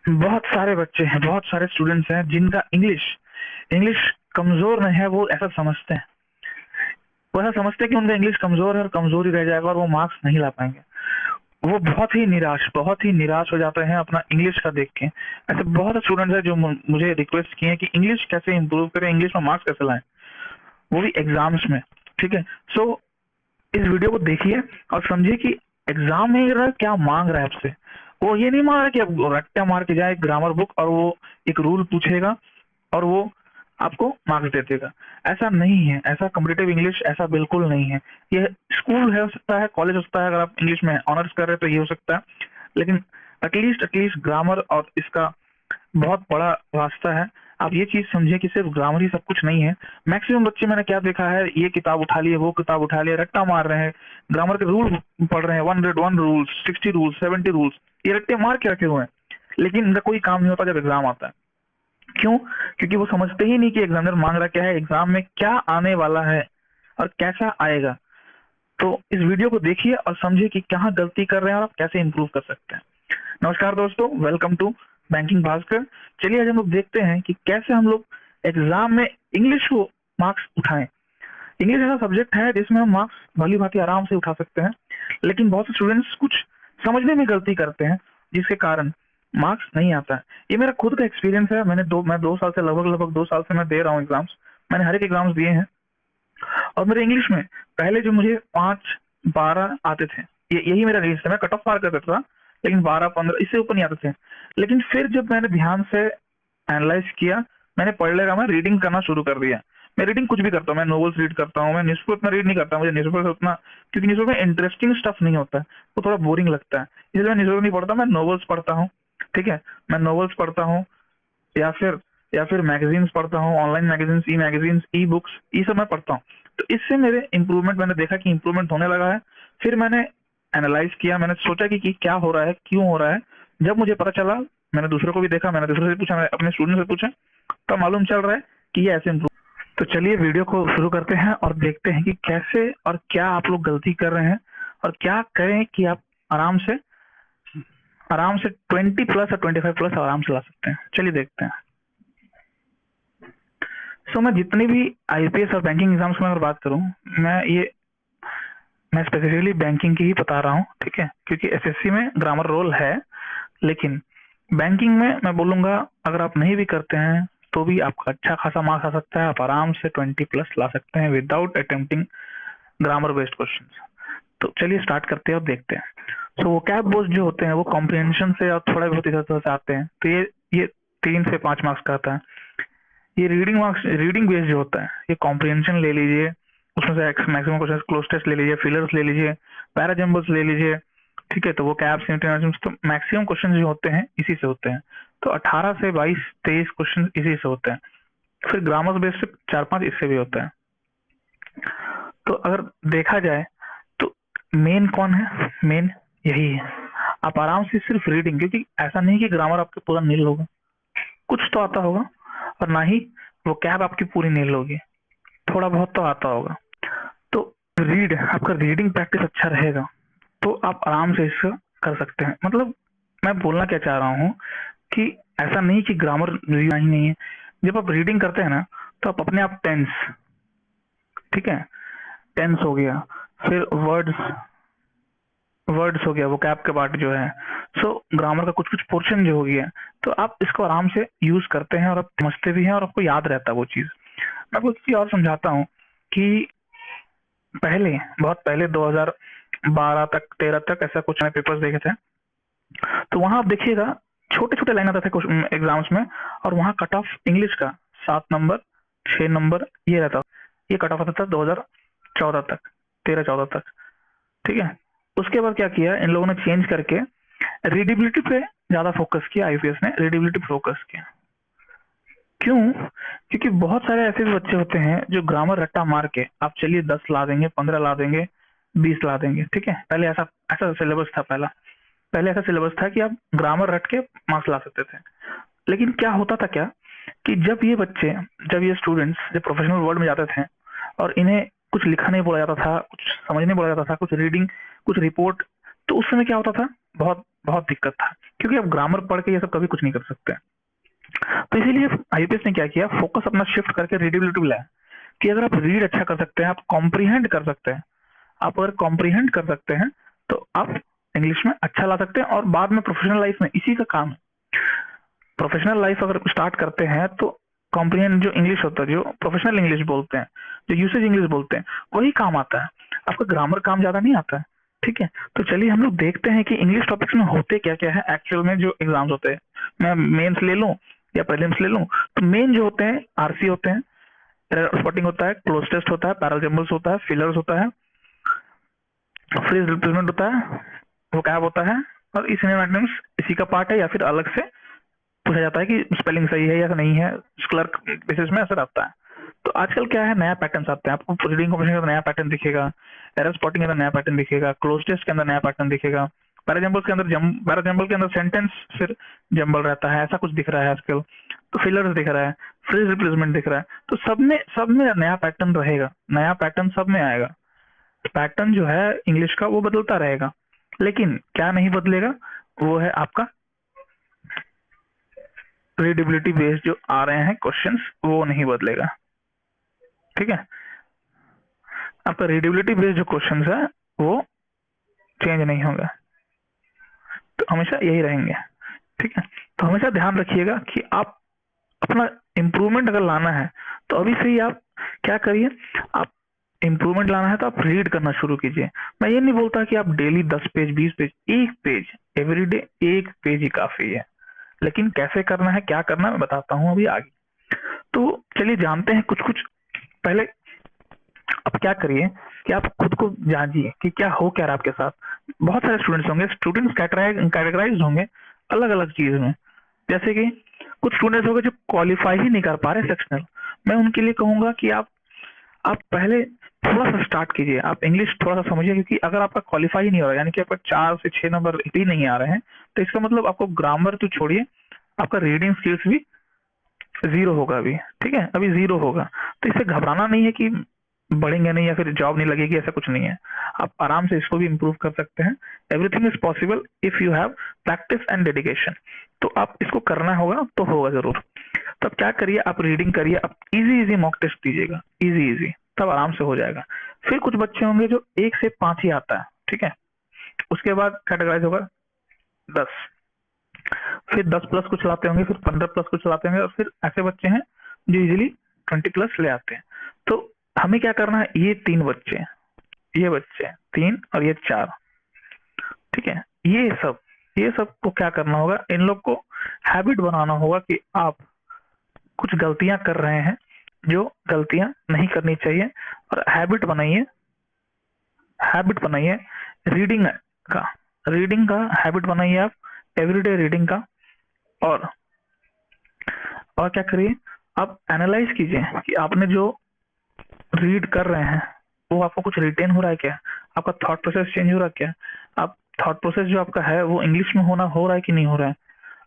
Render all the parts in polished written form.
बहुत सारे बच्चे हैं, बहुत सारे स्टूडेंट्स हैं जिनका इंग्लिश इंग्लिश कमजोर नहीं है। वो ऐसा समझते हैं, वो ऐसा समझते हैं कि उनका इंग्लिश कमजोर है और कमजोर ही रह जाएगा और वो मार्क्स नहीं ला पाएंगे। वो बहुत ही निराश हो जाते हैं अपना इंग्लिश का देख के। ऐसे बहुत स्टूडेंट्स हैं जो मुझे रिक्वेस्ट किए हैं कि इंग्लिश कैसे इंप्रूव करें, इंग्लिश में मार्क्स कैसे लाएं, वो भी एग्जाम्स में। ठीक है, सो इस वीडियो को देखिए और समझिए कि एग्जाम में क्या मांग रहा है आपसे। वो ये नहीं मांग रहा कि आप रट्टा मार के जाए ग्रामर बुक और वो एक रूल पूछेगा और वो आपको मार्क्स दे देगा। ऐसा नहीं है, ऐसा कॉम्पिटिटिव इंग्लिश ऐसा बिल्कुल नहीं है। ये स्कूल है, हो सकता है कॉलेज हो सकता है, अगर आप इंग्लिश में ऑनर्स कर रहे हैं तो ये हो सकता है, लेकिन एटलीस्ट ग्रामर और इसका बहुत बड़ा रास्ता है। आप ये चीज समझिए कि सिर्फ ग्रामर ही सब कुछ नहीं है। मैक्सिमम बच्चे मैंने क्या देखा है, ये किताब उठा लिए, वो किताब उठा लिए, रट्टा मार रहे हैं, ग्रामर के रूल पढ़ रहे हैं, 101 रूल्स, 60 रूल्स, 70 रूल्स, ये रट्टे मार के रखे हुए हैं, लेकिन इनका कोई काम नहीं होता जब एग्जाम आता है। क्यों? क्योंकि वो समझते ही नहीं कि एग्जामिनर मांग रहा क्या है, एग्जाम में क्या आने वाला है और कैसा आएगा। तो इस वीडियो को देखिए और समझिए कि कहाँ गलती कर रहे हैं और आप कैसे इंप्रूव कर सकते हैं। नमस्कार दोस्तों, वेलकम टू बैंकिंग भास्कर। चलिए आज हम लोग देखते हैं कि कैसे हम लोग एग्जाम में इंग्लिश को मार्क्स उठाएं। इंग्लिश ऐसा सब्जेक्ट है जिसमें हम मार्क्स भली भांति आराम से उठा सकते हैं, लेकिन बहुत से स्टूडेंट्स कुछ समझने में गलती करते हैं जिसके कारण मार्क्स नहीं आता है। ये मेरा खुद का एक्सपीरियंस है। मैं 2 साल से लगभग 2 साल से मैं दे रहा हूँ एग्जाम्स। मैंने हर एक एग्जाम्स दिए हैं और मेरे इंग्लिश में पहले जो मुझे 5-12 आते थे, यही मेरा रेंज था। मैं कट ऑफ पार कर देता था, लेकिन 12-15 इससे ऊपर नहीं आते थे। लेकिन फिर जब मैंने ध्यान से एनालाइज किया, मैंने पढ़ लेगा, मैं रीडिंग करना शुरू कर दिया। मैं रीडिंग कुछ भी करता हूँ, मैं नॉवेल्स रीड करता हूँ, मैं न्यूज़पेपर उतना रीड नहीं करता, मुझे न्यूज़पेपर से उतना, क्योंकि न्यूज़पेपर में इंटरेस्टिंग स्टफ नहीं होता है, वो थोड़ा बोरिंग लगता है, इसलिए मैं न्यूज़पेपर नहीं पढ़ता, मैं नॉवेल्स पढ़ता हूँ। ठीक है, मैं नॉवेल्स पढ़ता हूँ या फिर मैगजीन्स पढ़ता हूँ, ऑनलाइन मैगजीन्स, ई बुक्स, ये सब मैं पढ़ता हूँ। तो इससे मेरे इंप्रूवमेंट, मैंने देखा कि इंप्रूवमेंट होने लगा है। फिर मैंने एनालाइज किया, मैंने सोचा कि क्या हो रहा है, क्यों हो रहा है। जब मुझे पता चला, मैंने दूसरों को भी देखा, मैंने दूसरों से पूछा, मैंने अपने स्टूडेंट से पूछा, तो मालूम चल रहा है कि ये ऐसे इम्प्रूव। तो चलिए वीडियो को शुरू करते हैं और देखते हैं कि कैसे और क्या आप लोग गलती कर रहे हैं और क्या करें कि आप आराम से 20 प्लस और 25 प्लस आराम से ला सकते हैं। चलिए देखते हैं। मैं जितनी भी आईपीएस और बैंकिंग एग्जाम्स में अगर बात करूं, मैं स्पेसिफिकली बैंकिंग की ही बता रहा हूं, ठीक है, क्योंकि एसएससी में ग्रामर रोल है, लेकिन बैंकिंग में मैं बोलूंगा अगर आप नहीं भी करते हैं तो भी आपका अच्छा खासा मार्क्स आ सकता है। आप आराम से 20 प्लस ला सकते हैं without attempting grammar based question. तो चलिए स्टार्ट करते हैं और देखते हैं। वो कैप बोर्ड जो होते हैं वो कॉम्प्रिहेंशन से और थोड़ा बहुत इधर उधर से आते हैं, तो ये 3 से 5 मार्क्स का आता है। ये रीडिंग बेस्ड जो होता है, ये कॉम्प्रिहेंशन ले लीजिए, उसमें से मैक्सिमम क्वेश्चन क्लोज टेस्ट ले लीजिए, फिलर्स ले लीजिए, पैराजम्बल्स ले लीजिए। ठीक है, तो वो कैप्स, तो मैक्सिमम क्वेश्चन जो होते हैं इसी से होते हैं। तो 18 से 22-23 क्वेश्चन इसी से होते हैं। फिर ग्रामर बेस्ड से 4-5 इससे भी होता है। तो अगर देखा जाए तो मेन कौन है, मेन यही है। आप आराम से सिर्फ रीडिंग, क्योंकि ऐसा नहीं कि ग्रामर आपके पूरा नील होगा, कुछ तो आता होगा, और ना ही वो कैप आपकी पूरी नील होगी, थोड़ा बहुत तो आता होगा। तो आपका रीडिंग प्रैक्टिस अच्छा रहेगा तो आप आराम से इससे कर सकते हैं। मतलब मैं बोलना क्या चाह रहा हूँ कि ऐसा नहीं कि ग्रामर ही नहीं है। जब आप रीडिंग करते हैं ना, तो आप अपने आप टेंस, ठीक है, टेंस हो गया, फिर वर्ड्स हो गया, वो कैप के पार्ट जो है, ग्रामर का कुछ कुछ पोर्शन जो हो गया, तो आप इसको आराम से यूज करते हैं और आप समझते भी हैं और आपको याद रहता है वो चीज। मैं कुछ चीज और समझाता हूँ कि बहुत पहले 2012 तक 13 तक ऐसा कुछ मैंने पेपर्स देखे थे, तो वहां आप देखिएगा छोटे छोटे लाइन आते थे एग्जाम्स में, और वहां कट ऑफ इंग्लिश का 7 नंबर 6 नंबर ये रहता, ये कट ऑफ आता था 2014 तक, 13-14 तक। ठीक है, उसके बाद क्या किया इन लोगों ने, चेंज करके रीडेबिलिटी पे ज्यादा फोकस किया। आईपीएस ने रीडेबिलिटी पे फोकस किया। क्यों? क्योंकि बहुत सारे ऐसे भी बच्चे होते हैं जो ग्रामर रट्टा मार के, आप चलिए 10 ला देंगे, 15 ला देंगे, 20 ला देंगे। ठीक है, पहले ऐसा सिलेबस था, पहले ऐसा सिलेबस था कि आप ग्रामर रट के मार्क्स ला सकते थे। लेकिन क्या होता था कि जब ये स्टूडेंट्स जब प्रोफेशनल वर्ल्ड में जाते थे और इन्हें कुछ लिखा नहीं बोला जाता था, कुछ समझ नहीं बोला जाता था, कुछ रीडिंग, कुछ रिपोर्ट, तो उस समय क्या होता था, बहुत बहुत दिक्कत था, क्योंकि आप ग्रामर पढ़ के ये सब कभी कुछ नहीं कर सकते। तो इसीलिए आईपीएस ने क्या किया, फोकस अपना शिफ्ट करके रीडेबिलिटी पे लाया, कि अगर आप रीड अच्छा कर सकते हैं, आप कॉम्प्रीहेंड कर सकते हैं, आप अगर कॉम्प्रीहेंड कर सकते हैं तो आप इंग्लिश में अच्छा ला सकते हैं, और बाद में प्रोफेशनल लाइफ में इसी का काम है। प्रोफेशनल लाइफ अगर स्टार्ट करते हैं तो कॉम्प्रीहेंड जो इंग्लिश होता है, जो प्रोफेशनल इंग्लिश बोलते हैं, जो यूसेज इंग्लिश बोलते हैं, वही काम आता है, आपका ग्रामर काम ज्यादा नहीं आता है। ठीक है, तो चलिए हम लोग देखते हैं कि इंग्लिश टॉपिक्स में होते क्या क्या है एक्चुअल में जो एग्जाम्स होते हैं। मैं मेंस ले लूं या प्रीलिम्स ले लूं, तो मेन जो होते हैं आरसी होते हैं, स्पॉटिंग होता है, क्लोज टेस्ट होता है, पैराजम्बल्स होता है, फिलर्स होता है, फ्रेज रिप्लेसमेंट होता है, वोकैब होता है, और ई सिनोनिम्स इसी का पार्ट है, या फिर अलग से पूछा जाता है कि स्पेलिंग सही है या नहीं है, क्लर्क बेसिस में असर आता है। तो आजकल क्या है, नया पैटर्न आते हैं, आपको रीडिंग कॉम्प्रिहेंशन का नया पैटर्न दिखेगा, एरर स्पॉटिंग के अंदर नया पैटर्न दिखेगा, क्लोज टेस्ट के अंदर नया पैटर्न दिखेगा, पैराजम्बल्स के अंदर पैराजम्बल के अंदर सेंटेंस फिर जम्बल रहता है, ऐसा कुछ दिख रहा है आजकल। तो फिलर्स दिख रहा है, फ्रेज रिप्लेसमेंट दिख रहा है, तो सब में नया पैटर्न रहेगा, नया पैटर्न सब में आएगा। पैटर्न जो है इंग्लिश का वो बदलता रहेगा, लेकिन क्या नहीं बदलेगा, वो है आपका रीडेबिलिटी बेस्ड जो आ रहे हैं क्वेश्चंस, वो नहीं बदलेगा। ठीक है, आपका रीडेबिलिटी बेस्ड जो क्वेश्चंस है वो चेंज नहीं होगा, तो हमेशा यही रहेंगे। ठीक है, तो हमेशा ध्यान रखिएगा कि आप अपना इम्प्रूवमेंट अगर लाना है तो अभी से ही आप क्या करिए, आप इम्प्रूवमेंट लाना है तो आप रीड करना शुरू कीजिए। मैं ये नहीं बोलता कि आप डेली 10 पेज 20 पेज, एक पेज एवरीडे, एक पेज ही काफी है, लेकिन कैसे करना है, क्या करना है, मैं बताता हूँ अभी आगे। तो चलिए जानते हैं कुछ कुछ। पहले अब क्या करिए कि आप खुद को जानिए कि क्या हो क्या रहा है आपके साथ। बहुत सारे स्टूडेंट्स होंगे, स्टूडेंट्स कैटेगराइज होंगे अलग अलग चीज में। जैसे कि कुछ स्टूडेंट्स होंगे जो क्वालिफाई ही नहीं कर पा रहे सेक्शनल, मैं उनके लिए कहूंगा कि आप पहले थोड़ा सा स्टार्ट कीजिए, आप इंग्लिश थोड़ा सा समझिए, क्योंकि अगर आपका क्वालिफाई ही नहीं हो रहा है, यानी कि आपका 4 से 6 नंबर भी नहीं आ रहे हैं, तो इसका मतलब आपको ग्रामर तो छोड़िए, आपका रीडिंग स्किल्स भी जीरो होगा अभी। ठीक है, अभी जीरो होगा, तो इससे घबराना नहीं है कि बढ़ेंगे नहीं या फिर जॉब नहीं लगेगी, ऐसा कुछ नहीं है। आप आराम से इसको भी इम्प्रूव कर सकते हैं। Everything is possible if you have practice and dedication. तो आप इसको करना होगा तो होगा जरूर। तब क्या करिए, आप रीडिंग करिए, आप इजी मॉक टेस्ट दीजिएगा, इजी, तब आराम से हो जाएगा। फिर कुछ बच्चे होंगे जो 1 से 5 ही आता है, ठीक है, उसके बाद कैटेगराइज होगा 10, फिर 10 प्लस कुछ लाते होंगे, फिर 15 प्लस कुछ लाते होंगे, और फिर ऐसे बच्चे हैं जो इजीली 20 प्लस ले आते हैं। तो हमें क्या करना है, ये 3 बच्चे, ये बच्चे 3 और ये 4, ठीक है, ये सब को क्या करना होगा, इन लोग को हैबिट बनाना होगा कि आप कुछ गलतियां कर रहे हैं जो गलतियां नहीं करनी चाहिए, और हैबिट बनाइए रीडिंग का हैबिट बनाइए आप, एवरीडे रीडिंग का। और क्या करिए, आप एनालाइज कीजिए कि आपने जो रीड कर रहे हैं वो आपको कुछ रिटेन हो रहा है क्या, आपका थॉट प्रोसेस चेंज हो रहा है क्या, आप थॉट प्रोसेस जो आपका है वो इंग्लिश में हो रहा है कि नहीं हो रहा है।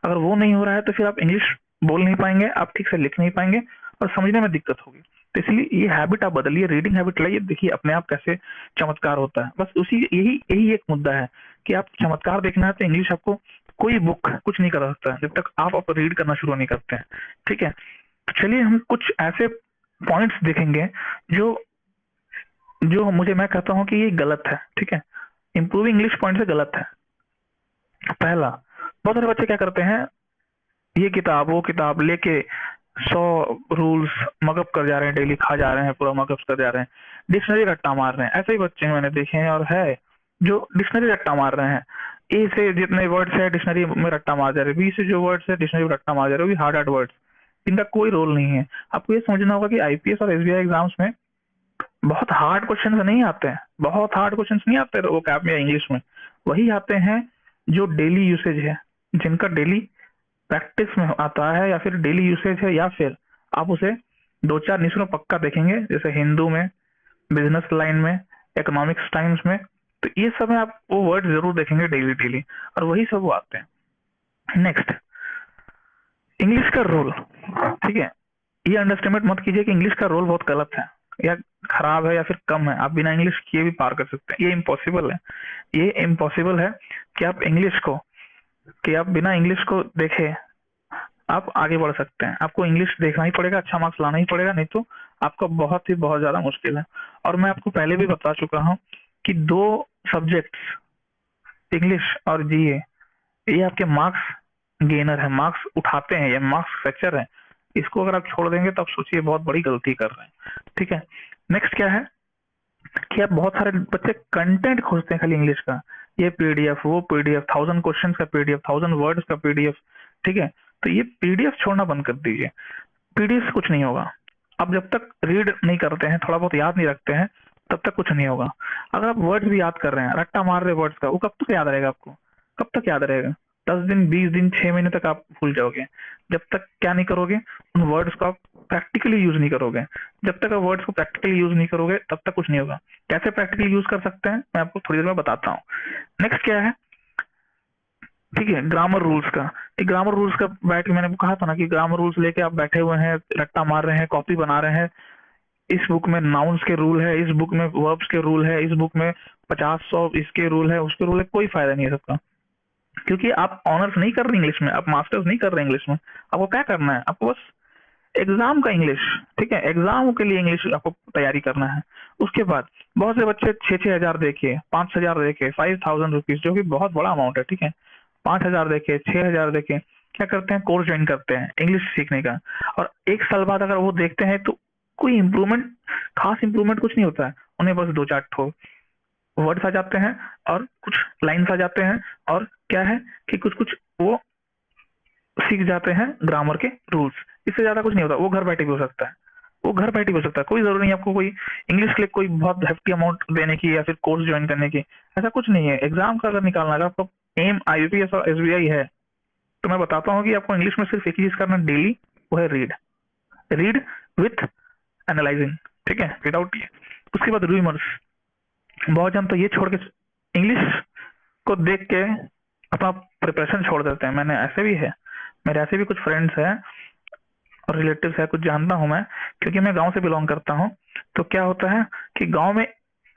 अगर वो नहीं हो रहा है तो फिर आप इंग्लिश बोल नहीं पाएंगे, आप ठीक से लिख नहीं पाएंगे, और समझने में दिक्कत होगी। तो इसलिए ये हैबिट आप बदलिए, रीडिंग हैबिट लाइए, देखिए अपने आप कैसे चमत्कार होता है। बस यही एक मुद्दा है कि आप चमत्कार देखना है तो इंग्लिश आपको कोई बुक कुछ नहीं कर सकता जब तक आप रीड करना शुरू नहीं करते हैं। ठीक है, तो चलिए हम कुछ ऐसे पॉइंट्स देखेंगे जो मैं कहता हूँ कि ये गलत है। ठीक है, इंप्रूविंग इंग्लिश पॉइंट से गलत है। पहला, बहुत सारे बच्चे क्या करते हैं, ये किताब वो किताब लेके 100 रूल्स मगअप कर जा रहे हैं, डेली खा जा रहे हैं, पूरा मगअप कर जा रहे हैं, डिक्शनरी रट्टा मार रहे हैं। ऐसे ही बच्चे मैंने देखे हैं और है जो डिक्शनरी रट्टा मार रहे हैं। ए से जितने वर्ड्स है डिक्शनरी में रट्टा मार जा रहे हैं, बी से जो वर्ड्स है डिक्शनरी में रट्टा मार जा रहे हैं, वो भी हार्ड वर्ड्स, इनका कोई रोल नहीं है। आपको ये समझना होगा कि आईपीएस और एसबीआई एग्जाम्स में बहुत हार्ड क्वेश्चन नहीं आते हैं, बहुत हार्ड क्वेश्चन नहीं आते वो कैप में इंग्लिश में, वही आते हैं जो डेली यूसेज है, जिनका डेली प्रैक्टिस में आता है, या फिर डेली यूसेज है, या फिर आप उसे 2-4 निशों में पक्का देखेंगे, जैसे हिंदू में, बिजनेस लाइन में, इकोनॉमिक्स टाइम्स में। तो ये सब में आप वो वर्ड जरूर देखेंगे डेली, और वही सब वो आते हैं। नेक्स्ट, इंग्लिश का रोल। ठीक है, ये अंडरस्टिमेट मत कीजिए कि इंग्लिश का रोल बहुत गलत है या खराब है या फिर कम है, आप बिना इंग्लिश किए भी पार कर सकते हैं। ये इम्पॉसिबल है कि आप इंग्लिश को कि आप बिना इंग्लिश को देखे आप आगे बढ़ सकते हैं। आपको इंग्लिश देखना ही पड़ेगा, अच्छा मार्क्स लाना ही पड़ेगा, नहीं तो आपका बहुत ही बहुत ज्यादा मुश्किल है। और मैं आपको पहले भी बता चुका हूँ कि दो सब्जेक्ट्स, इंग्लिश और जीए, ये आपके मार्क्स गेनर है, मार्क्स उठाते हैं, ये मार्क्स फ्रैक्चर है। इसको अगर आप छोड़ देंगे तो आप सोचिए बहुत बड़ी गलती कर रहे हैं। ठीक है, नेक्स्ट क्या है कि आप, बहुत सारे बच्चे कंटेंट खोजते हैं खाली इंग्लिश का, ये पीडीएफ वो पीडीएफ, 1000 क्वेश्चन का पीडीएफ, 1000 वर्ड्स का पीडीएफ। ठीक है, तो ये पीडीएफ छोड़ना बंद कर दीजिए। पीडीएफ से कुछ नहीं होगा। आप जब तक रीड नहीं करते हैं, थोड़ा बहुत याद नहीं रखते हैं, तब तक कुछ नहीं होगा। अगर आप वर्ड्स भी याद कर रहे हैं, रट्टा मार रहे वर्ड्स का, वो कब तक याद रहेगा आपको? कब तक याद रहेगा? 10 दिन, 20 दिन, 6 महीने तक आप भूल जाओगे। जब तक क्या नहीं करोगे, उन वर्ड्स को आप प्रैक्टिकली यूज नहीं करोगे। जब तक आप वर्ड्स को प्रैक्टिकली यूज नहीं करोगे तब तक कुछ नहीं होगा। कैसे प्रैक्टिकली यूज कर सकते हैं मैं आपको थोड़ी देर में बताता हूँ। नेक्स्ट क्या है, ठीक है, ग्रामर रूल्स का। ये ग्रामर रूल्स का बैठ के मैंने कहा था ना कि ग्रामर रूल्स लेके आप बैठे हुए हैं, रट्टा मार रहे हैं, कॉपी बना रहे हैं। इस बुक में नाउन्स के रूल है, इस बुक में वर्ब्स के रूल है, इस बुक में 50-100 इसके रूल है, उसके रूल है, कोई फायदा नहीं है सबका। क्योंकि आप ऑनर्स नहीं कर रहे इंग्लिश में, आप मास्टर्स नहीं कर रहे इंग्लिश में। आपको क्या करना है? आपको बस एग्जाम का इंग्लिश, ठीक है, एग्जाम के लिए इंग्लिश आपको तैयारी करना है। उसके बाद बहुत से बच्चे 6,000 देके, 5,000 देके, 5,000 रुपीज, जो कि बहुत बड़ा अमाउंट है, ठीक है, 5,000 देके, 6,000 देके क्या करते हैं, कोर्स ज्वाइन करते हैं इंग्लिश सीखने का। और 1 साल बाद अगर वो देखते हैं तो कोई इम्प्रूवमेंट, खास इम्प्रूवमेंट कुछ नहीं होता है। उन्हें बस 2-4 वर्ड्स आ जाते हैं और कुछ लाइन्स आ जाते हैं, और क्या है कि कुछ कुछ वो सीख जाते हैं ग्रामर के रूल्स। इससे ज्यादा कुछ नहीं होता। वो घर बैठे भी हो सकता है, वो घर बैठे भी हो सकता है। कोई जरूरी नहीं आपको कोई इंग्लिश के लिए कोई बहुत हेफ्टी अमाउंट देने की या फिर कोर्स ज्वाइन करने की, ऐसा कुछ नहीं है। एग्जाम का अगर निकालना, अगर आपको एम आईबीपीएस और एसबीआई है, तो मैं बताता हूँ कि आपको इंग्लिश में सिर्फ एक ही चीज करना डेली, वो है रीड। रीड विथ एनालाइजिंग, ठीक है, विदाउट। उसके बाद रूमर्स। बहुत जन तो ये छोड़ के इंग्लिश को देख के अपना प्रिपरेशन छोड़ देते हैं। मैंने ऐसे भी है, मेरे ऐसे भी कुछ फ्रेंड्स हैं और रिलेटिव्स है, कुछ जानता हूँ मैं, क्योंकि मैं गांव से बिलोंग करता हूँ। तो क्या होता है कि गांव में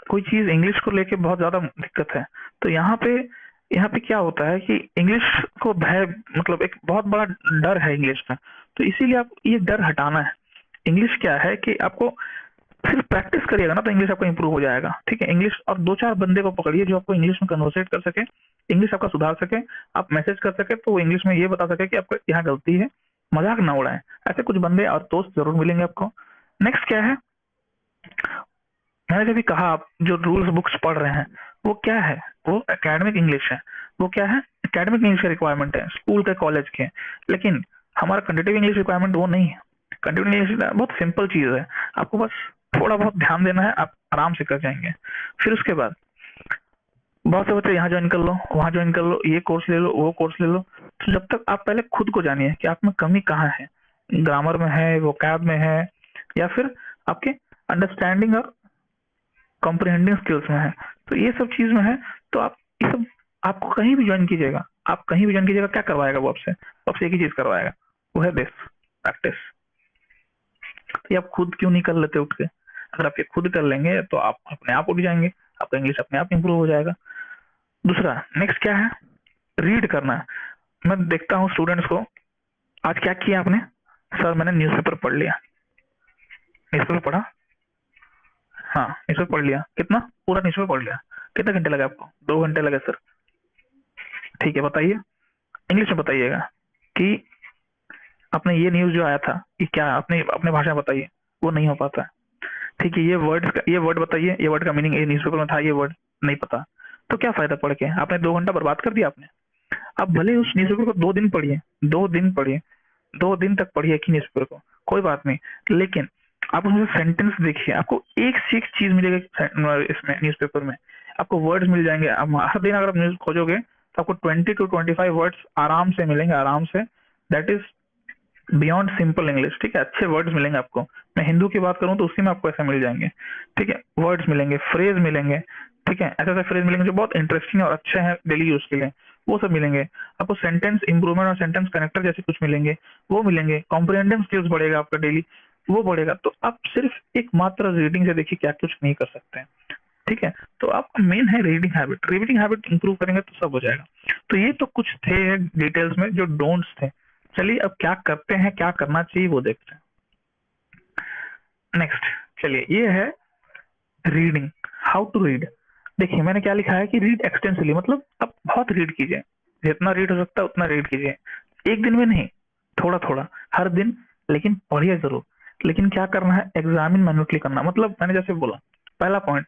कोई चीज इंग्लिश को लेके बहुत ज्यादा दिक्कत है। तो यहाँ पे क्या होता है कि इंग्लिश को भय, मतलब एक बहुत बड़ा डर है इंग्लिश का। तो इसीलिए आप ये डर हटाना है। इंग्लिश क्या है कि आपको सिर्फ प्रैक्टिस करिएगा ना तो इंग्लिश आपका इंप्रूव हो जाएगा। ठीक है, इंग्लिश, और 2-4 बंदे को पकड़िए जो आपको इंग्लिश में कन्वर्सेट कर सके, इंग्लिश आपका सुधार सके, आप मैसेज कर सके तो वो इंग्लिश में ये बता सके कि आपको यहाँ गलती है, मजाक ना उड़ाएं। ऐसे कुछ बंदे और दोस्त जरूर मिलेंगे आपको। नेक्स्ट क्या है, मैंने जब भी कहा, आप जो रूल्स बुक्स पढ़ रहे हैं वो क्या है, वो एकेडमिक इंग्लिश है। वो क्या है, एकेडमिक इंग्लिश का रिक्वायरमेंट है, स्कूल के, कॉलेज के। लेकिन हमारा कंटेटिव इंग्लिश रिक्वायरमेंट वो नहीं है। कंटेटिव इंग्लिश बहुत सिंपल चीज है, आपको बस थोड़ा बहुत ध्यान देना है, आप आराम से कर जाएंगे। फिर उसके बाद बहुत से बच्चे यहाँ ज्वाइन कर लो, वहां ज्वाइन कर लो, ये कोर्स ले लो, वो कोर्स ले लो। तो जब तक आप पहले खुद को जानिए कि आप में कमी कहाँ है, ग्रामर में है, वोकैब में है, या फिर आपके अंडरस्टैंडिंग और कॉम्प्रिहेंडिंग स्किल्स में है। तो ये सब चीज में है। तो आप ये सब, आपको कहीं भी ज्वाइन कीजिएगा, आप कहीं भी ज्वाइन कीजिएगा, क्या करवाएगा वो आपसे? आपसे एक ही चीज करवाएगा, वो है बेस, प्रैक्टिस। तो ये आप खुद क्यों नहीं कर लेते उठ के? अगर आप ये खुद कर लेंगे तो आप अपने आप उठ जाएंगे, आपका इंग्लिश अपने आप इंप्रूव हो जाएगा। दूसरा, नेक्स्ट क्या है, रीड करना। मैं देखता हूँ स्टूडेंट्स को, आज क्या किया आपने? सर मैंने न्यूज़पेपर पढ़ लिया। न्यूज़पेपर पढ़ा? हाँ, न्यूज़पेपर पढ़ लिया। कितना? पूरा न्यूज़पेपर पढ़ लिया। कितने घंटे लगे आपको? 2 घंटे लगे सर। ठीक है, बताइए, इंग्लिश में बताइएगा कि आपने ये न्यूज जो आया था ये क्या, अपने अपने भाषा में बताइए। वो नहीं हो पाता है। ठीक है, ये वर्ड बताइए, ये वर्ड का मीनिंग ये न्यूज़पेपर में था, ये वर्ड नहीं पता। तो क्या फायदा पढ़ के? आपने 2 घंटा बर्बाद कर दिया आपने। आप भले उस न्यूज़पेपर को 2 दिन पढ़िए, 2 दिन पढ़िए, 2 दिन तक पढ़िए एक ही न्यूज़पेपर को, कोई बात नहीं। लेकिन आप उसमें सेंटेंस देखिए, आपको एक से एक चीज मिलेगी इसमें, न्यूज़पेपर में आपको वर्ड्स मिल जाएंगे। आप हर दिन अगर आप न्यूज खोजोगे तो आपको 20 to 25 वर्ड्स आराम से मिलेंगे, आराम से। That is beyond simple English. ठीक है, अच्छे वर्ड्स मिलेंगे आपको। मैं हिंदू की बात करूं तो उसी में आपको ऐसे मिल जाएंगे। ठीक है, वर्ड्स मिलेंगे, फ्रेज मिलेंगे। ठीक है, ऐसे ऐसे फ्रेज मिलेंगे जो बहुत इंटरेस्टिंग और अच्छे हैं डेली यूज के लिए, वो सब मिलेंगे आपको। सेंटेंस इंप्रूवमेंट और सेंटेंस कनेक्टर जैसे कुछ मिलेंगे, वो मिलेंगे। कॉम्प्रिहेंडिंग स्किल्स बढ़ेगा आपका डेली, वो बढ़ेगा। तो आप सिर्फ एक मात्र रीडिंग से देखिए क्या कुछ नहीं कर सकते हैं। ठीक है, तो आपका मेन है रीडिंग हैबिट इंप्रूव करेंगे तो सब हो जाएगा। तो ये तो कुछ थे डिटेल्स में जो डोंट्स थे। चलिए अब क्या करते हैं, क्या करना चाहिए वो देखते हैं। नेक्स्ट चलिए, ये है रीडिंग, हाउ टू रीड। देखिए मैंने क्या लिखा है कि रीड एक्सटेंसिवली, मतलब आप बहुत रीड कीजिए, जितना रीड हो सकता है उतना रीड कीजिए, एक दिन में नहीं, थोड़ा थोड़ा हर दिन, लेकिन पढ़िए जरूर। लेकिन क्या करना है, एग्जामिन मैन्युअली करना। मतलब मैंने जैसे बोला, पहला पॉइंट,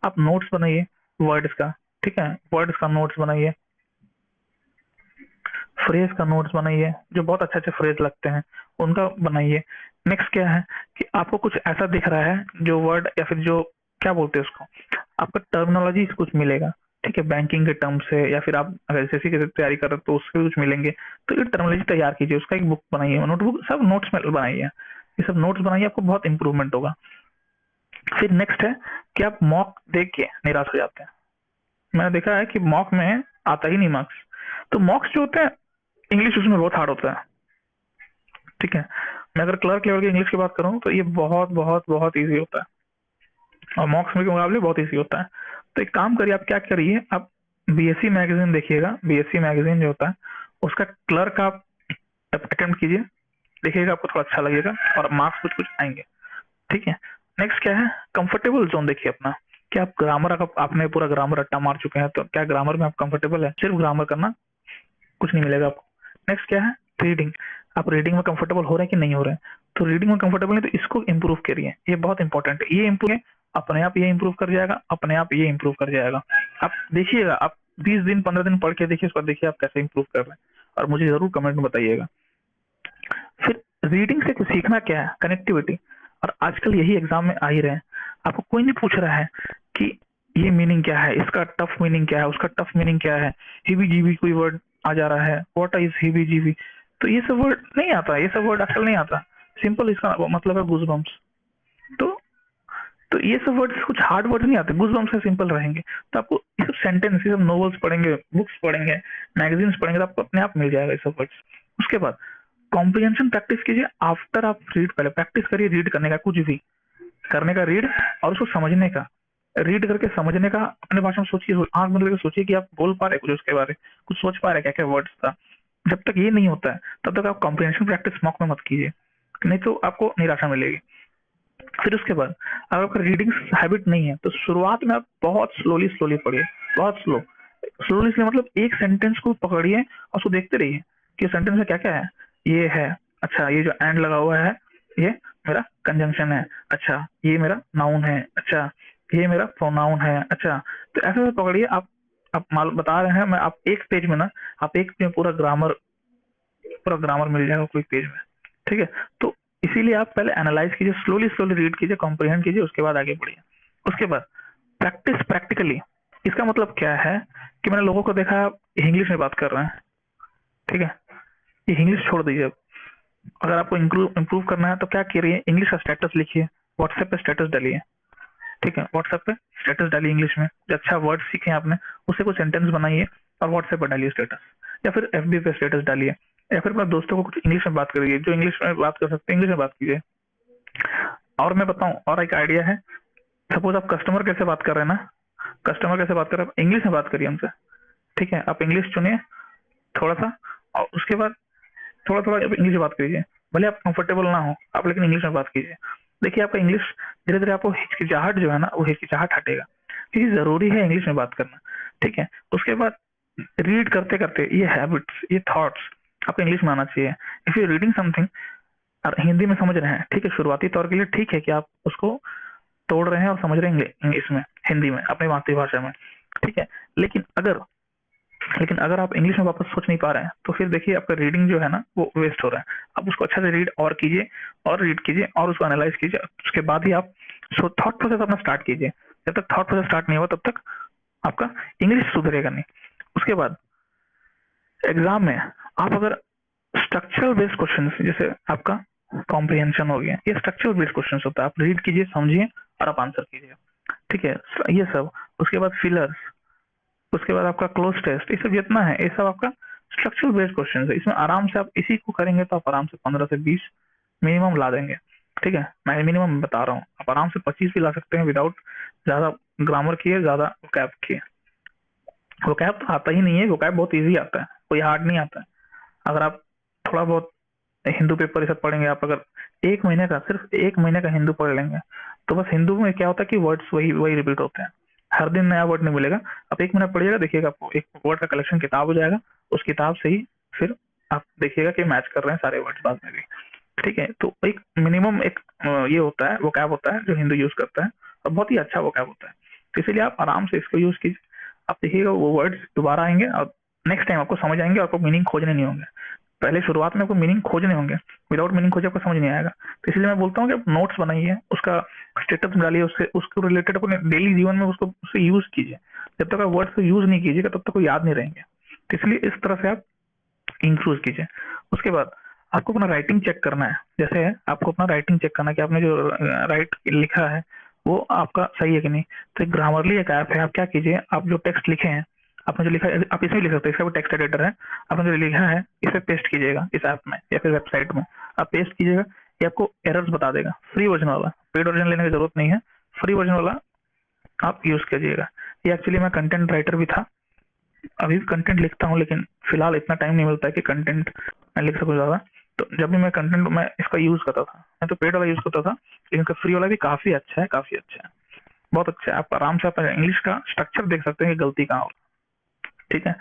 आप नोट्स बनाइए वर्ड्स का, ठीक है, वर्ड्स का नोट्स बनाइए, फ्रेज का नोट्स बनाइए, जो बहुत अच्छे अच्छे फ्रेज लगते हैं उनका बनाइए। नेक्स्ट क्या है कि आपको कुछ ऐसा दिख रहा है जो वर्ड या फिर जो क्या बोलते हैं उसको, आपका टर्मिनोलॉजी कुछ मिलेगा, ठीक है, बैंकिंग के टर्म से, या फिर आप अगर एसएससी की तैयारी कर रहे हो तो उसके कुछ मिलेंगे, तो ये टर्मिनोलॉजी तैयार कीजिए, उसका एक बुक बनाइए, नोटबुक, सब नोट्स में बनाइए, ये सब नोट्स बनाइए, आपको बहुत इंप्रूवमेंट होगा। फिर नेक्स्ट है कि आप मॉक देख के निराश हो जाते हैं। मैंने देखा है कि मॉक में आता ही नहीं मार्क्स। तो मॉक्स जो होते हैं, इंग्लिश उसमें बहुत हार्ड होता है, ठीक है। मैं अगर क्लर्क लेवल की इंग्लिश की बात करूँ तो ये बहुत बहुत बहुत ईजी होता है, और मॉक्स में के मुकाबले बहुत ईजी होता है। तो एक काम करिए, आप क्या करिए, आप बीएससी मैगजीन देखिएगा, बीएससी मैगजीन जो होता है उसका क्लर्क आप अटेम्प्ट कीजिए, देखिएगा आपको थोड़ा अच्छा लगेगा और मार्क्स कुछ कुछ आएंगे, ठीक है। नेक्स्ट क्या है, कंफर्टेबल जोन देखिए अपना, क्या आप ग्रामर, आपने पूरा ग्रामर रट्टा मार चुके हैं, तो क्या ग्रामर में आप कंफर्टेबल है, सिर्फ ग्रामर करना, कुछ नहीं मिलेगा आपको। नेक्स्ट क्या है, रीडिंग, आप रीडिंग में कंफर्टेबल हो रहे हैं कि नहीं हो रहे हैं, तो रीडिंग में कंफर्टेबल नहीं तो इसको इंप्रूव करिए, ये बहुत इंपॉर्टेंट है, ये इंप्रूव अपने आप, ये इंप्रूव कर जाएगा, अपने आप ये इंप्रूव कर जाएगा। आप देखिएगा, आप 20 दिन 15 दिन पढ़ के देखिए, उसको देखिए आप कैसे इंप्रूव कर रहे हैं, और मुझे जरूर कमेंट में बताइएगा। फिर रीडिंग से कुछ सीखना क्या है, कनेक्टिविटी, और आजकल यही एग्जाम में आ ही रहे हैं, आपको कोई नहीं पूछ रहा है कि ये मीनिंग क्या है, इसका टफ मीनिंग क्या है, उसका टफ मीनिंग क्या है, हिबी जीबी कोई वर्ड आ जा रहा है, व्हाट इज हिबी जीबी, तो ये सब वर्ड नहीं आता, ये सब वर्ड आजकल नहीं आता, सिंपल इसका मतलब है गूजबम्स। तो तो ये सब वर्ड्स कुछ हार्ड वर्ड नहीं आते, गूजबम्स से सिंपल रहेंगे, तो आपको ये सब सेंटेंस, ये सब नॉवेल्स पढ़ेंगे, बुक्स पढ़ेंगे, मैगजीन्स पढ़ेंगे, तो आपको अपने आप मिल जाएगा ये सब वर्ड्स। उसके बाद कॉम्प्रिहेंशन प्रैक्टिस कीजिए, आफ्टर आप रीड, पहले प्रैक्टिस करिए रीड करने का, कुछ भी करने का रीड, और उसको समझने का, रीड करके समझने का, अपने भाषा में सोचिए, आंख बंद करके सोचिए कि आप बोल पा रहे कुछ उसके बारे, कुछ सोच पा रहे क्या क्या वर्ड्स था। जब तक ये नहीं होता है तब तक आप कॉम्प्रिहेंशन प्रैक्टिस मॉक में मत कीजिए, नहीं तो आपको निराशा मिलेगी। फिर उसके बाद अगर आपका रीडिंग हैबिट नहीं है तो शुरुआत में आप बहुत स्लोली स्लोली पढ़िए, बहुत स्लोली स्लोली, मतलब एक सेंटेंस को पकड़िए और उसको देखते रहिए कि सेंटेंस में क्या क्या है, ये है, अच्छा ये जो एंड लगा हुआ है ये मेरा कंजंक्शन है, अच्छा ये मेरा नाउन है, अच्छा ये मेरा प्रोनाउन है, अच्छा। तो ऐसे पकड़िए आप मालूम बता रहे हैं मैं, आप एक पेज में ना, आप एक में पूरा ग्रामर मिल जाएगा कोई पेज में, ठीक है। तो इसीलिए आप पहले एनालाइज कीजिए, स्लोली स्लोली रीड कीजिए, कॉम्प्रिहेंड कीजिए, उसके बाद आगे बढ़िए। उसके बाद प्रैक्टिस प्रैक्टिकली, इसका मतलब क्या है कि मैंने लोगों को देखा इंग्लिश में बात कर रहे हैं, ठीक है, ये इंग्लिश छोड़ दीजिए अब। अगर आपको इम्प्रूव करना है तो क्या करिए, इंग्लिश का स्टेटस लिखिए, व्हाट्सएप पे स्टेटस डालिए, ठीक है, व्हाट्सएप पे स्टेटस डालिए इंग्लिश में, जो अच्छा वर्ड सीखे आपने उससे कुछ सेंटेंस बनाइए और व्हाट्सएप पर डालिए स्टेटस, या फिर एफबी पे स्टेटस डालिए, या फिर अपने दोस्तों को कुछ इंग्लिश में बात करिए, जो इंग्लिश में बात कर सकते हैं इंग्लिश में बात कीजिए। और मैं बताऊं, और एक आइडिया है, सपोज आप कस्टमर कैसे बात कर रहे हैं ना, कस्टमर कैसे बात कर रहे हैं, इंग्लिश में बात करिए हमसे, ठीक है, आप इंग्लिश चुनिए थोड़ा सा, और उसके बाद थोड़ा थोड़ा इंग्लिश में बात कीजिए, भले आप कंफर्टेबल ना हो आप, लेकिन इंग्लिश में बात कीजिए। देखिए आपका इंग्लिश धीरे धीरे, आपको हिचकिचाहट जो है ना वो हिचकिचाहट हटेगा, क्योंकि जरूरी है इंग्लिश में बात करना, ठीक है। उसके बाद रीड करते करते ये हैबिट्स, ये थॉट्स आपको इंग्लिश में आना चाहिए। इफ यू रीडिंग समथिंग और हिंदी में समझ रहे हैं, ठीक है, शुरुआती तौर के लिए ठीक है कि आप उसको तोड़ रहे हैं और समझ रहे हैं इंग्लिश में, हिंदी में, अपनी मातृभाषा में, ठीक है। लेकिन अगर आप इंग्लिश में वापस सोच नहीं पा रहे हैं तो फिर देखिए आपका रीडिंग जो है ना वो वेस्ट हो रहा है। आप उसको अच्छा से रीड और कीजिए, और रीड कीजिए, और उसको एनालाइज कीजिए, उसके बाद ही आप थॉट प्रोसेस अपना स्टार्ट कीजिए। जब तक थॉट प्रोसेस स्टार्ट नहीं हुआ तब तक आपका इंग्लिश सुधरेगा नहीं। उसके बाद एग्जाम में आप अगर स्ट्रक्चरल बेस्ड क्वेश्चन, जैसे आपका कॉम्प्रिहेंशन हो गया, ये स्ट्रक्चरल बेस्ड क्वेश्चन होता है, आप रीड कीजिए, समझिए और आप आंसर कीजिए, ठीक है, ये सब। उसके बाद फिलर्स, उसके बाद आपका क्लोज टेस्ट, ये सब जितना है ये सब आपका स्ट्रक्चरल बेस्ड क्वेश्चन है। इसमें आराम से आप इसी को करेंगे तो आप आराम से 15 से 20 मिनिमम ला देंगे, ठीक है, मैं मिनिमम बता रहा हूँ, आप आराम से 25 भी ला सकते हैं विदाउट ज्यादा ग्रामर की है, ज्यादा वोकैब की है। वोकैब तो आता ही नहीं है, वोकैब बहुत इजी आता है, कोई हार्ड नहीं आता है। अगर आप थोड़ा बहुत हिंदू पेपर ये सब पढ़ेंगे, आप अगर एक महीने का, सिर्फ एक महीने का हिंदू पढ़ लेंगे, तो बस हिंदू में क्या होता है कि वर्ड्स वही वही रिपीट होते हैं, हर दिन नया वर्ड नहीं मिलेगा। आप एक महीना पढ़िएगा, देखिएगा आपको एक वर्ड का कलेक्शन किताब हो जाएगा, उस किताब से ही फिर आप देखिएगा कि मैच कर रहे हैं सारे वर्ड्स बाद में भी। ठीक है, तो एक मिनिमम एक ये होता है, वोकैब होता है जो हिंदू यूज करता है, और बहुत ही अच्छा वोकैब होता है। तो इसीलिए आप आराम से इसको यूज कीजिए, आप देखिएगा वो वर्ड्स दोबारा आएंगे और नेक्स्ट टाइम आपको समझ आएंगे, आपको मीनिंग खोजने नहीं होंगे। पहले शुरुआत में आपको मीनिंग खोजने होंगे, विदाउट मीनिंग खोजे आपको समझ नहीं आएगा। तो इसलिए मैं बोलता हूँ कि आप नोट्स बनाइए, उसका स्टेटस डालिए, उससे उसको रिलेटेड अपने डेली जीवन में उसको उससे यूज कीजिए। जब तक आप वर्ड को यूज नहीं कीजिएगा तब तक वो याद नहीं रहेंगे। तो इसलिए इस तरह से आप इंक्लूड कीजिए। उसके बाद आपको अपना राइटिंग चेक करना है, जैसे आपको अपना राइटिंग चेक करना है कि आपने जो राइट लिखा है वो आपका सही है कि नहीं। तो एक ग्रामरली एक ऐप है, आप क्या कीजिए, आप जो टेक्स्ट लिखे हैं, आपने जो लिखा है आप इसमें लिख सकते हैं, इसका वो टेक्स्ट एडिटर है, आपने जो लिखा है इसे पेस्ट कीजिएगा इस ऐप में या फिर वेबसाइट में, आप पेस्ट कीजिएगा, ये आपको एरर्स बता देगा। फ्री वर्जन वाला, पेड वर्जन लेने की जरूरत नहीं है, फ्री वर्जन वाला आप यूज कीजिएगा। ये एक्चुअली मैं कंटेंट राइटर भी था, अभी भी कंटेंट लिखता हूँ, लेकिन फिलहाल इतना टाइम नहीं मिलता है कि कंटेंट मैं लिख सकूँ ज्यादा। तो जब भी मैं कंटेंट मैं इसका यूज करता था, मैं तो पेड वाला यूज करता था, लेकिन इसका फ्री वाला भी काफी अच्छा है, काफी अच्छा है, बहुत अच्छा है। आप आराम से आप इंग्लिश का स्ट्रक्चर देख सकते हैं कि गलती कहाँ हो। ठीक है,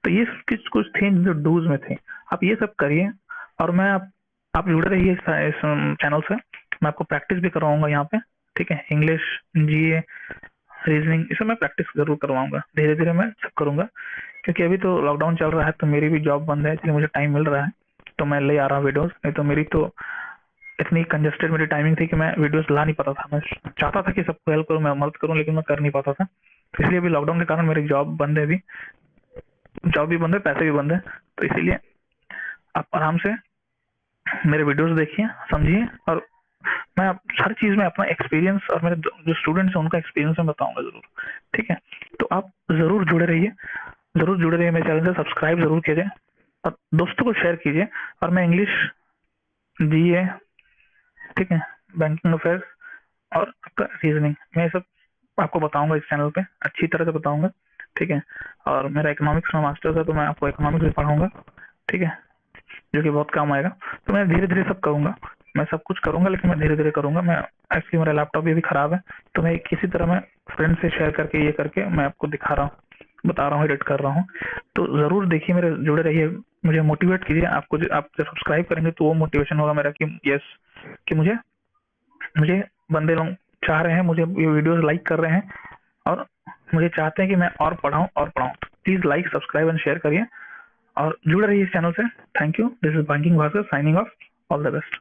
तो ये कुछ कुछ थे जो डूज में थे, आप ये सब करिए। और मैं आप जुड़े रहिए इस चैनल से, मैं आपको प्रैक्टिस भी करवाऊंगा यहाँ पे। ठीक है, इंग्लिश, जीए, रीजनिंग, इसे मैं प्रैक्टिस जरूर करवाऊंगा, धीरे धीरे मैं सब करूंगा। क्योंकि अभी तो लॉकडाउन चल रहा है, तो मेरी भी जॉब बंद है, इसलिए मुझे टाइम मिल रहा है, तो मैं ले आ रहा हूँ वीडियोस। नहीं तो मेरी तो इतनी कंजेस्टेड मेरी टाइमिंग थी कि मैं वीडियोस ला नहीं पाता था। मैं चाहता था कि सबको हेल्प करूँ, मैं मदद करूँ, लेकिन मैं कर नहीं पाता था। तो इसलिए अभी लॉकडाउन के कारण मेरी जॉब बंद है, अभी जॉब भी बंद है, पैसे भी बंद है। तो इसीलिए आप आराम से मेरे वीडियोस देखिए, समझिए, और मैं हर चीज में अपना एक्सपीरियंस और मेरे जो स्टूडेंट्स हैं उनका एक्सपीरियंस मैं बताऊंगा जरूर। ठीक है, तो आप जरूर जुड़े रहिए, जरूर जुड़े रहिए मेरे चैनल से, सब्सक्राइब जरूर कीजिए और दोस्तों को शेयर कीजिए। और मैं इंग्लिश, जीए, ठीक है, बैंकिंग अफेयर्स और आपका रीजनिंग, मैं ये सब आपको बताऊंगा इस चैनल पे, अच्छी तरह से बताऊंगा। ठीक है, और मेरा इकोनॉमिक्स में मास्टर्स है, तो मैं आपको इकोनॉमिक्स भी पढ़ाऊंगा। ठीक है, जो कि बहुत काम आएगा। तो मैं धीरे धीरे सब करूंगा, मैं सब कुछ करूंगा, लेकिन मैं धीरे धीरे करूंगा। मैं एक्चुअली मेरा लैपटॉप भी खराब है, तो मैं किसी तरह मैं फ्रेंड से शेयर करके ये करके मैं आपको दिखा रहा हूँ, बता रहा हूँ, एडिट कर रहा हूँ। तो जरूर देखिए, मेरे जुड़े रहिए, मुझे मोटिवेट कीजिए। आपको आप जब सब्सक्राइब करेंगे तो वो मोटिवेशन होगा मेरा कि यस, कि मुझे मुझे बंदे लोग चाह रहे हैं, मुझे ये वीडियोस लाइक कर रहे हैं और मुझे चाहते हैं कि मैं और पढ़ाऊं और पढ़ाऊं। तो please like, subscribe and share करिए और जुड़े रहिए इस चैनल से। Thank you, this is banking Bhaskar signing off, all the best.